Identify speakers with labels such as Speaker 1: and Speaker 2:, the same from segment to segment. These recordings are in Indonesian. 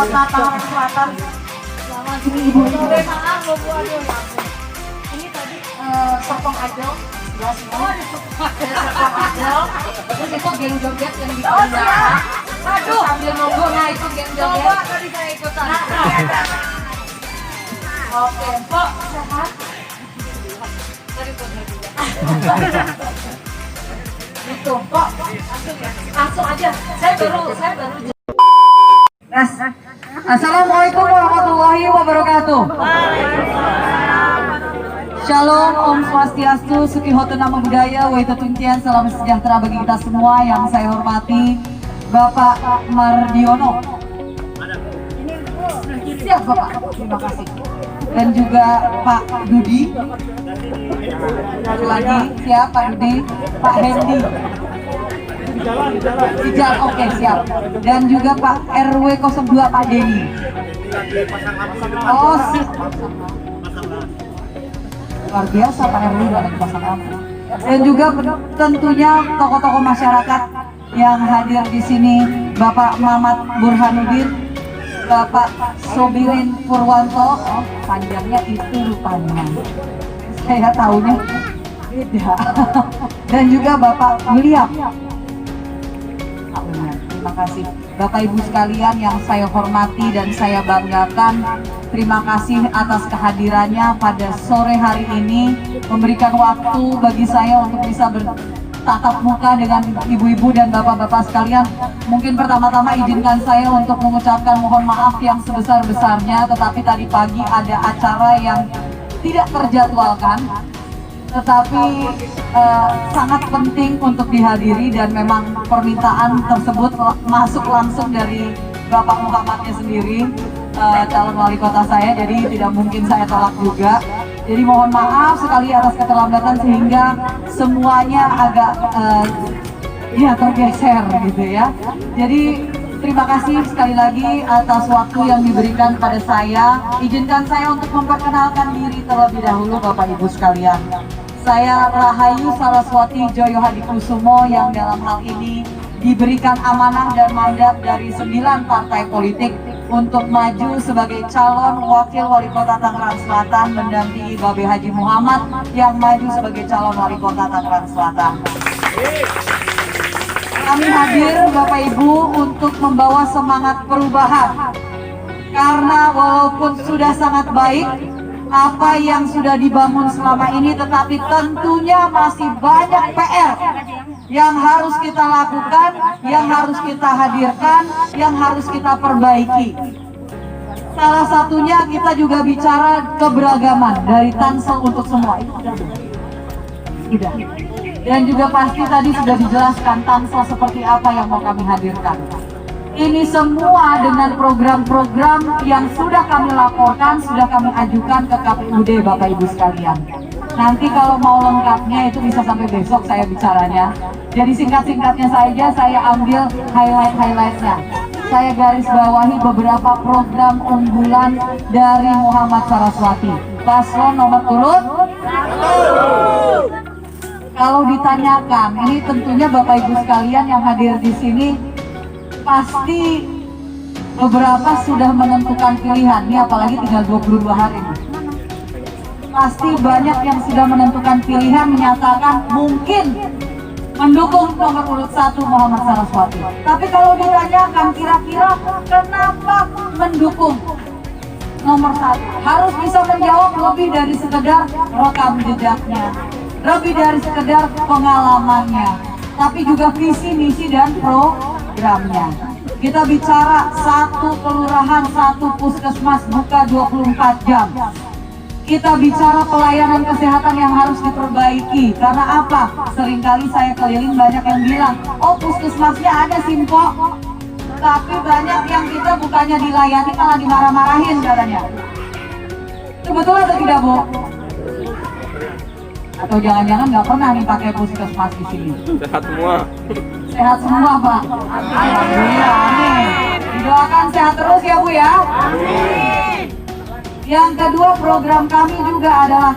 Speaker 1: Selamat Natal Selatan.
Speaker 2: Selamat
Speaker 1: Ibu.
Speaker 2: maaf, aduh. Ini tadi
Speaker 1: Sokong Ajel. Ya, semua.
Speaker 2: ada
Speaker 1: Sokong Ajel. Terus itu geng joget yang di
Speaker 2: Oh, iya.
Speaker 1: Aduh, sambil nunggu, nah itu geng joget.
Speaker 2: coba tadi saya ikutan.
Speaker 1: Oke, Pok, sehat?
Speaker 2: Tadi tuh juga.
Speaker 1: Itu, Pok. Langsung aja. Saya baru. Yes. Assalamualaikum warahmatullahi wabarakatuh. Shalom, Om Swastiastu, Sukihoto Nama Budaya, Waito Tuncian, salam sejahtera bagi kita semua. Yang saya hormati Bapak Mardiono. Siap Bapak, terima kasih. Dan juga Pak Dudi. Satu lagi, siap Pak Dudi. Pak Hendy. Di jalan, oke siap. Dan juga Pak RW 02 Pak Denny. Oh siap. Luar biasa Pak RW udah lagi pasang lampu. Dan juga tentunya tokoh-tokoh masyarakat yang hadir di sini, Bapak Mamat Burhanuddin, Bapak Sobirin Purwanto, oh, panjangnya itu rupanya. Saya tahunya beda. Dan juga Bapak William. Terima kasih Bapak Ibu sekalian yang saya hormati dan saya banggakan. Terima kasih atas kehadirannya pada sore hari ini, memberikan waktu bagi saya untuk bisa bertatap muka dengan ibu-ibu dan bapak-bapak sekalian. Mungkin pertama-tama izinkan saya untuk mengucapkan mohon maaf yang sebesar-besarnya, tetapi tadi pagi ada acara yang tidak terjadwalkan, tetapi sangat penting untuk dihadiri dan memang permintaan tersebut masuk langsung dari Bapak Muhammadnya sendiri, calon wali kota saya, jadi tidak mungkin saya tolak juga. Jadi mohon maaf sekali atas keterlambatan sehingga semuanya agak tergeser gitu ya. Jadi terima kasih sekali lagi atas waktu yang diberikan pada saya. Izinkan saya untuk memperkenalkan diri terlebih dahulu Bapak Ibu sekalian. Saya Rahayu Saraswati Joyo Hadikusumo yang dalam hal ini diberikan amanah dan mandat dari 9 partai politik untuk maju sebagai calon wakil wali kota Tangerang Selatan mendampingi Babe Haji Muhammad yang maju sebagai calon wali kota Tangerang Selatan. Kami hadir Bapak Ibu untuk membawa semangat perubahan, karena walaupun sudah sangat baik apa yang sudah dibangun selama ini, tetapi tentunya masih banyak PR yang harus kita lakukan, yang harus kita hadirkan, yang harus kita perbaiki. Salah satunya kita juga bicara keberagaman dari Tansel untuk semua. Tidak. Dan juga pasti tadi sudah dijelaskan Tansel seperti apa yang mau kami hadirkan. Ini semua dengan program-program yang sudah kami laporkan, sudah kami ajukan ke KPUD Bapak Ibu sekalian. Nanti kalau mau lengkapnya itu bisa sampai besok saya bicaranya. Jadi singkat-singkatnya saja saya ambil highlight-highlightnya. Saya garis bawahi beberapa program unggulan dari Muhammad Saraswati. Paslon nomor urut 1. Kalau ditanyakan, ini tentunya Bapak Ibu sekalian yang hadir di sini pasti beberapa sudah menentukan pilihan, ini apalagi tinggal 22 hari. Pasti banyak yang sudah menentukan pilihan, menyatakan mungkin mendukung nomor urut 1 Muhammad Saraswati. Tapi kalau ditanyakan kira-kira kenapa mendukung nomor 1, harus bisa menjawab lebih dari sekedar rekam jejaknya, lebih dari sekedar pengalamannya, tapi juga visi, misi, dan programnya. Kita bicara 1 kelurahan, 1 puskesmas buka 24 jam. Kita bicara pelayanan kesehatan yang harus diperbaiki. Karena apa? Seringkali saya keliling banyak yang bilang, oh puskesmasnya ada Simpo, tapi banyak yang kita bukannya dilayani malah dimarah-marahin katanya. Itu betul atau tidak, Bu? Atau jangan-jangan nggak pernah nih pakai puskesmas di sini?
Speaker 3: Sehat semua.
Speaker 1: Sehat semua Pak. Alhamdulillah, amin. Didoakan sehat terus ya Bu ya. Amin. Yang kedua, program kami juga adalah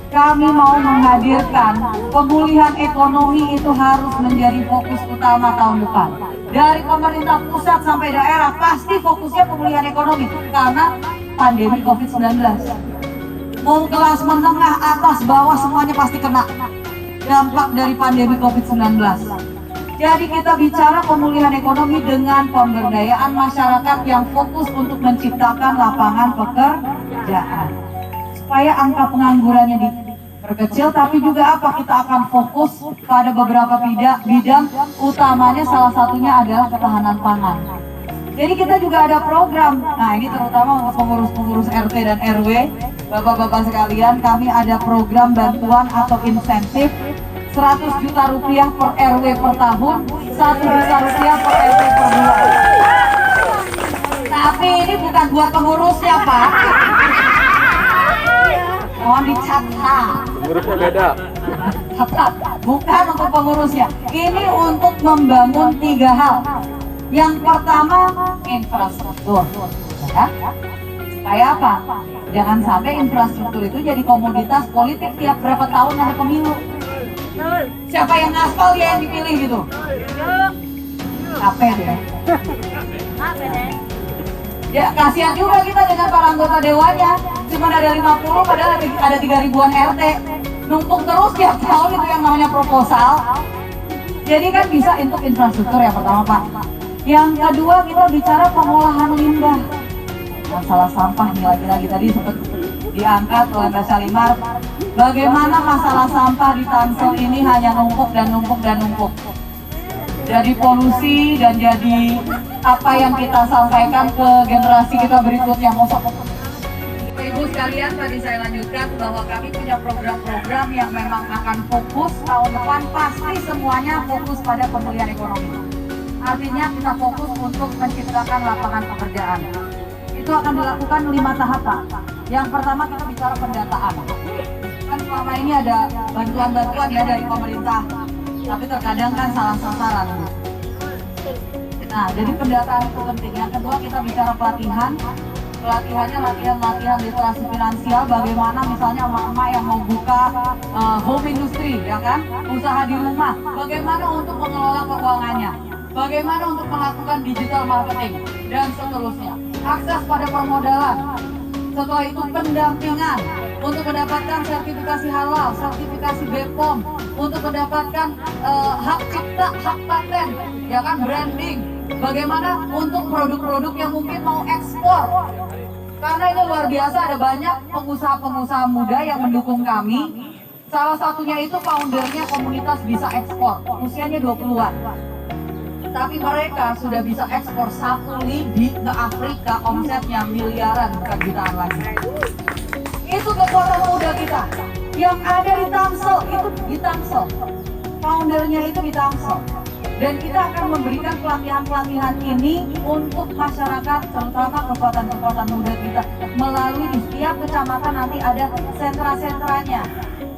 Speaker 1: kami mau menghadirkan pemulihan ekonomi itu harus menjadi fokus utama tahun depan. dari pemerintah pusat sampai daerah pasti fokusnya pemulihan ekonomi karena pandemi COVID-19. Mau kelas menengah, atas, bawah semuanya pasti kena dampak dari pandemi COVID-19. Jadi kita bicara pemulihan ekonomi dengan pemberdayaan masyarakat yang fokus untuk menciptakan lapangan pekerjaan. Supaya angka penganggurannya diperkecil, tapi juga apa? Kita akan fokus pada beberapa bidang, utamanya salah satunya adalah ketahanan pangan. Jadi kita juga ada program, nah ini terutama untuk pengurus-pengurus RT dan RW, bapak-bapak sekalian, kami ada program bantuan atau insentif 100 juta rupiah per RW per tahun, 1 juta rupiah per RT per bulan. Tapi ini bukan buat pengurusnya, Pak. Mohon dicatat.
Speaker 3: Pengurusnya beda.
Speaker 1: Catat, bukan untuk pengurusnya. Ini untuk membangun 3 hal. Yang pertama, infrastruktur. Ya. Supaya apa? Jangan sampai infrastruktur itu jadi komoditas politik tiap berapa tahun ada pemilu. Siapa yang ngaspal dia yang dipilih gitu. Capek deh. Ya kasihan juga kita dengan para anggota dewannya. Cuma ada 50 padahal ada 3.000-an RT. Numpuk terus tiap tahun itu yang namanya proposal. Jadi kan bisa untuk infrastruktur yang pertama, Pak. Yang kedua kita bicara pengolahan limbah. Masalah sampah nih lagi-lagi tadi sempat diangkat oleh Mbak Salimar. Bagaimana masalah sampah di Tangsel ini hanya numpuk dan numpuk dan numpuk. Jadi polusi dan jadi apa yang kita sampaikan ke generasi kita berikutnya. Ibu sekalian, tadi saya lanjutkan bahwa kami punya program-program yang memang akan fokus tahun depan, pasti semuanya fokus pada pemulihan ekonomi. Artinya kita fokus untuk menciptakan lapangan pekerjaan. Itu akan dilakukan 5 tahap, Pak. Yang pertama kita bicara pendataan. Kan selama ini ada bantuan-bantuan ya dari pemerintah, tapi terkadang kan salah sasaran. Nah, jadi pendataan itu penting. Yang kedua kita bicara pelatihan. Pelatihannya latihan literasi finansial, bagaimana misalnya emak-emak yang mau buka home industry, ya kan, usaha di rumah, bagaimana untuk mengelola keuangannya, bagaimana untuk melakukan digital marketing, dan seterusnya. Akses pada permodalan, setelah itu pendampingan untuk mendapatkan sertifikasi halal, sertifikasi BPOM, untuk mendapatkan hak cipta, hak paten, ya kan, branding. Bagaimana untuk produk-produk yang mungkin mau ekspor. Karena ini luar biasa, ada banyak pengusaha-pengusaha muda yang mendukung kami. Salah satunya itu foundernya komunitas bisa ekspor, usianya 20-an. Tapi mereka sudah bisa ekspor 1 lidi ke Afrika, omsetnya miliaran, bukan jutaan lagi. Itu kekuatan muda kita. Yang ada di Tangsel, itu di Tangsel. Foundernya itu di Tangsel. Dan kita akan memberikan pelatihan-pelatihan ini untuk masyarakat, terutama kekuatan-kekuatan muda kita. Melalui di setiap kecamatan nanti ada sentra-sentranya.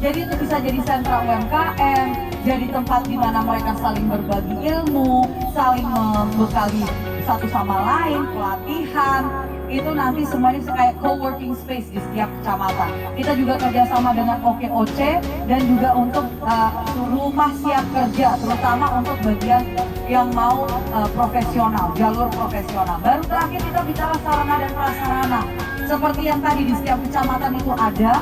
Speaker 1: Jadi itu bisa jadi sentra UMKM, jadi tempat di mana mereka saling berbagi ilmu, saling membekali satu sama lain, pelatihan. Itu nanti semuanya kayak co-working space di setiap kecamatan. Kita juga kerjasama dengan OKOC dan juga untuk rumah siap kerja, terutama untuk bagian yang mau profesional, jalur profesional. Baru terakhir kita bicara sarana dan prasarana. Seperti yang tadi di setiap kecamatan itu ada,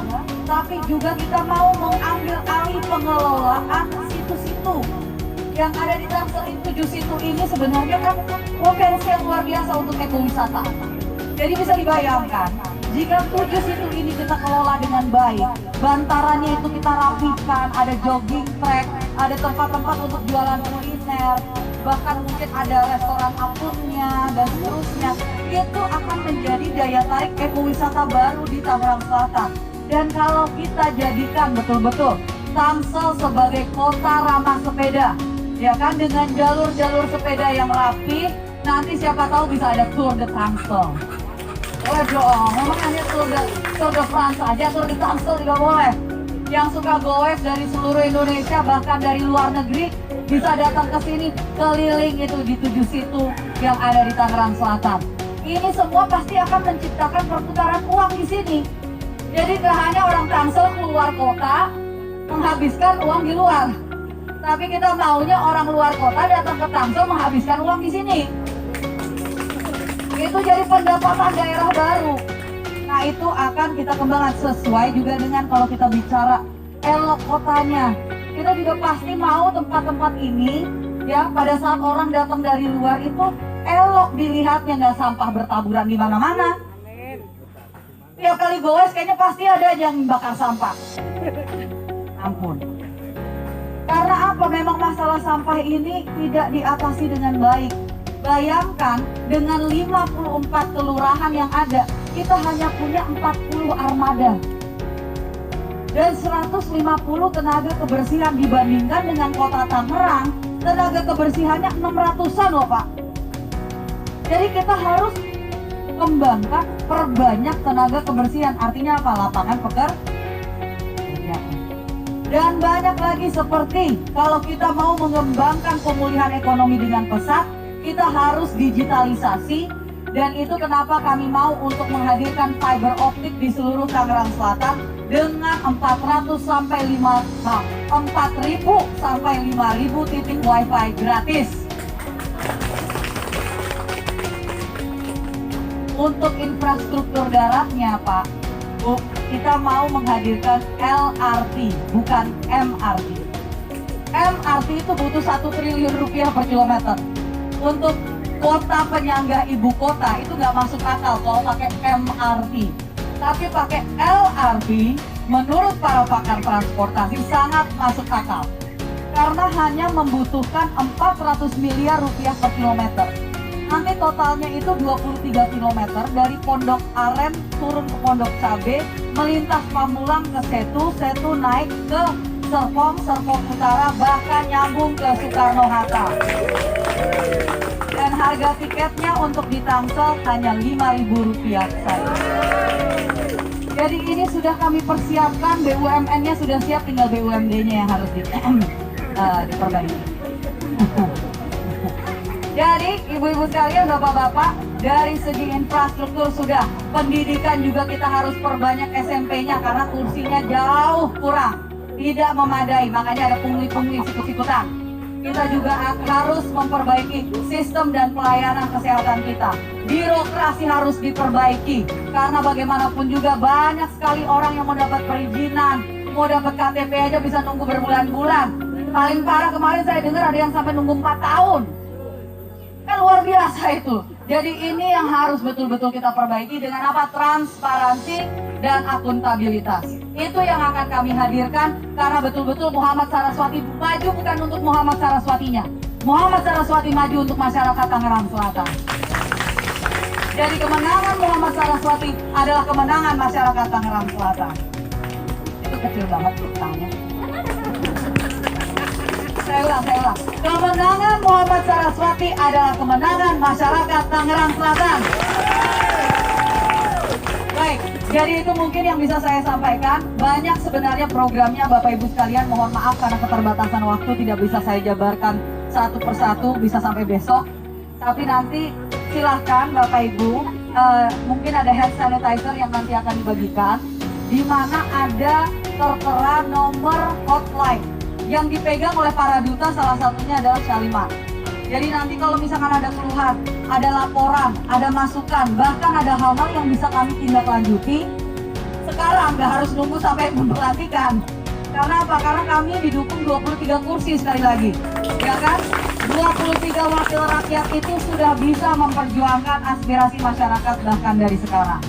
Speaker 1: tapi juga kita mau mengambil alih pengelolaan situ-situ yang ada di Tangsel. 7 situ ini sebenarnya kan potensial luar biasa untuk ekowisata. Jadi bisa dibayangkan, jika 7 situ ini kita kelola dengan baik, bantarannya itu kita rapikan, ada jogging track, ada tempat-tempat untuk jualan kuliner, bahkan mungkin ada restoran apungnya dan seterusnya, itu akan menjadi daya tarik ekowisata baru di Tangerang Selatan. Dan kalau kita jadikan betul-betul Tangsel sebagai kota ramah sepeda, ya kan, dengan jalur-jalur sepeda yang rapi, nanti siapa tahu bisa ada Tour de Tangsel. Boleh dong, memang hanya Tour de France aja, Tour de Tangsel juga boleh. Yang suka goes dari seluruh Indonesia, bahkan dari luar negeri, bisa datang ke sini, keliling itu di 7 situ yang ada di Tangerang Selatan. Ini semua pasti akan menciptakan perputaran uang di sini. Jadi gak hanya orang Tangsel keluar kota, menghabiskan uang di luar, Tapi kita maunya orang luar kota datang ke Tangsel menghabiskan uang di sini. Itu jadi pendapatan daerah baru. Nah itu akan kita kembangkan sesuai juga dengan kalau kita bicara elok kotanya. Kita juga pasti mau tempat-tempat ini ya pada saat orang datang dari luar itu elok dilihatnya, nggak sampah bertaburan di mana-mana. Tiap kali goes kayaknya pasti ada aja yang bakar sampah. Ampun. Karena apa? Memang masalah sampah ini tidak diatasi dengan baik. Bayangkan dengan 54 kelurahan yang ada, kita hanya punya 40 armada. Dan 150 tenaga kebersihan dibandingkan dengan kota Tangerang, tenaga kebersihannya 600-an loh Pak. Jadi kita harus kembangkan, perbanyak tenaga kebersihan. Artinya apa? Lapangan pekerjaan. Dan banyak lagi seperti kalau kita mau mengembangkan pemulihan ekonomi dengan pesat, kita harus digitalisasi. Dan itu kenapa kami mau untuk menghadirkan fiber optik di seluruh Tangerang Selatan dengan 400 sampai 4.000 sampai 5.000 titik wifi gratis. Untuk infrastruktur daratnya Pak, Bu, kita mau menghadirkan LRT, bukan MRT. MRT itu butuh 1 triliun rupiah per kilometer. Untuk kota penyangga ibu kota itu nggak masuk akal kalau pakai MRT. Tapi pakai LRT, menurut para pakar transportasi sangat masuk akal. Karena hanya membutuhkan 400 miliar rupiah per kilometer. Nanti totalnya itu 23 km dari Pondok Aren turun ke Pondok Cabe, melintas Pamulang ke Setu, Setu naik ke Serpong, Serpong Utara, bahkan nyambung ke Soekarno-Hatta. Dan harga tiketnya untuk di Tangsel hanya Rp5.000 saja. Jadi ini sudah kami persiapkan, BUMN-nya sudah siap, tinggal BUMD-nya yang harus diperbaiki. Jadi ibu-ibu sekalian, bapak-bapak, dari segi infrastruktur sudah, pendidikan juga kita harus perbanyak SMP-nya karena kursinya jauh kurang, tidak memadai, makanya ada pungli-pungli sikut-sikutan. Kita juga harus memperbaiki sistem dan pelayanan kesehatan kita. Birokrasi harus diperbaiki karena bagaimanapun juga banyak sekali orang yang mau dapat perizinan, mau dapat KTP aja bisa nunggu berbulan-bulan. Paling parah kemarin saya dengar ada yang sampai nunggu 4 tahun. Kan luar biasa itu. Jadi ini yang harus betul-betul kita perbaiki dengan apa? Transparansi dan akuntabilitas. Itu yang akan kami hadirkan karena betul-betul Muhammad Saraswati maju bukan untuk Muhammad Saraswatinya. Muhammad Saraswati maju untuk masyarakat Tangerang Selatan. Jadi kemenangan Muhammad Saraswati adalah kemenangan masyarakat Tangerang Selatan. Itu kecil banget tangannya. Saya ulang. Kemenangan Muhammad Saraswati adalah kemenangan masyarakat Tangerang Selatan. Baik, jadi itu mungkin yang bisa saya sampaikan. Banyak sebenarnya programnya Bapak Ibu sekalian, mohon maaf karena keterbatasan waktu tidak bisa saya jabarkan satu persatu, bisa sampai besok. Tapi nanti silahkan Bapak Ibu, mungkin ada hand sanitizer yang nanti akan dibagikan, di mana ada tertera nomor hotline yang dipegang oleh para duta, salah satunya adalah Syalimar. Jadi nanti kalau misalkan ada keluhan, ada laporan, ada masukan, bahkan ada hal-hal yang bisa kami tindak lanjuti sekarang, nggak harus nunggu sampai memperhatikan. Karena apa? Karena kami didukung 23 kursi sekali lagi, ya kan? 23 wakil rakyat itu sudah bisa memperjuangkan aspirasi masyarakat bahkan dari sekarang.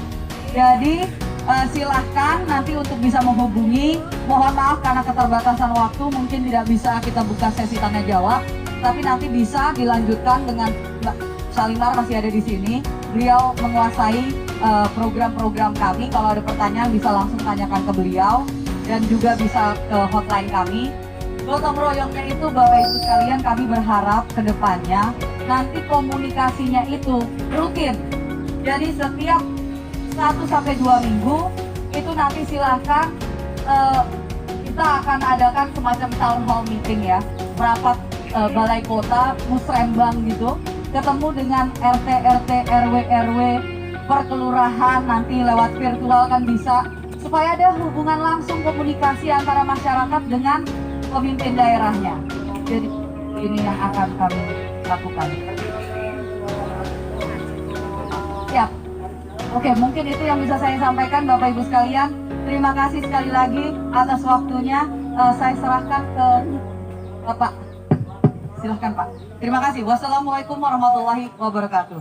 Speaker 1: Jadi silahkan nanti untuk bisa menghubungi. Mohon maaf karena keterbatasan waktu mungkin tidak bisa kita buka sesi tanya jawab, tapi nanti bisa dilanjutkan dengan Mbak Syalimar masih ada di sini. Beliau menguasai program-program kami. Kalau ada pertanyaan bisa langsung tanyakan ke beliau dan juga bisa ke hotline kami. Gotong royongnya itu Bapak Ibu sekalian, kami berharap ke depannya nanti komunikasinya itu rutin. Jadi setiap 1-2 minggu itu nanti silahkan kita akan adakan semacam town hall meeting ya, rapat balai kota, musrembang gitu, ketemu dengan RT, RW per kelurahan, nanti lewat virtual kan bisa, supaya ada hubungan langsung komunikasi antara masyarakat dengan pemimpin daerahnya. Jadi ini yang akan kami lakukan. Siap. Oke, mungkin itu yang bisa saya sampaikan Bapak Ibu sekalian. Terima kasih sekali lagi atas waktunya. Saya serahkan ke Bapak. Silahkan Pak. Terima kasih. Wassalamualaikum warahmatullahi wabarakatuh.